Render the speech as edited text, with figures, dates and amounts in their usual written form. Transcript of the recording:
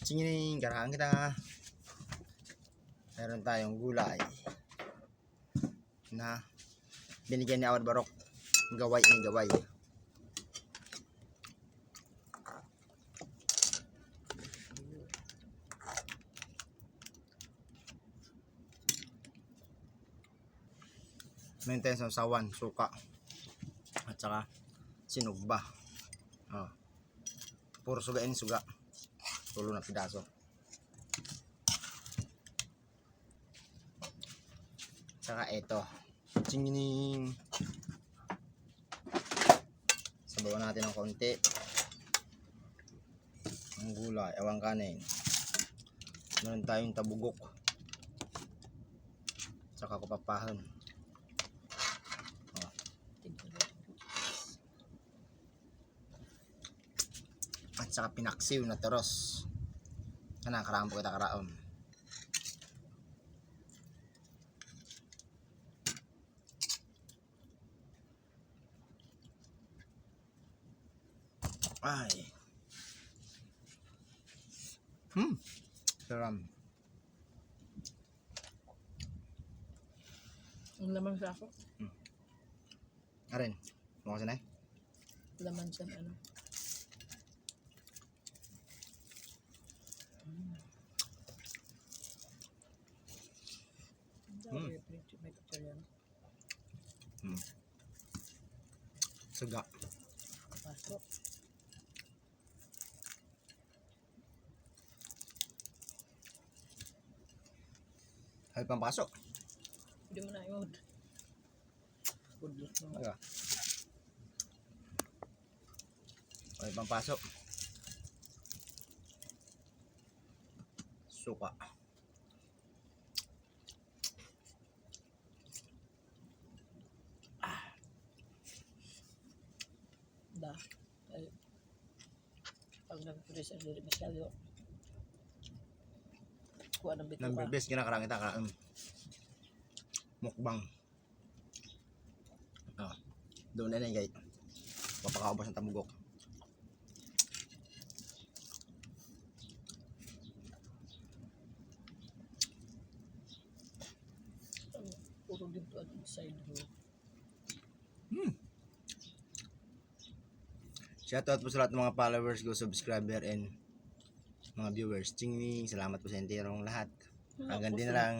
Singining, karahan kita. Meron tayong gulay na binigyan ni Awad Barok. Gaway ni gaway. Meron tayong sausawan, suka, at saka sinugba. Oh. Puro sugain suga. Tulo na pidaso. Saka ito. Singining. Sabawan natin ng konti. Ang gulay, awang kanin. Meron tayong tabugok. Saka kupapahan. Oh. At saka pinaksiw na teros. Kana karaang po kita karaon. Ay. Saram. Ang laman sa ako. Arin. Mo kasi na. Laman sa ano. May picture yan. Suga. Pasok. Hay pampasok. Hindi mo na yun. Good luck mo. Aga. Hay pampasok. Suka. Da. Ay. Pag nag-press ang diri masyado. Kuha ng bituka. Number best kinakarang kita karang mukbang. Ah. Doon na guys. Papakaubos ng tabugok. Puro dito at side view. Shoutout po sa lahat ng mga followers ko, subscriber, and mga viewers. Chingning, salamat po sa enterong lahat. Hanggang din na lang.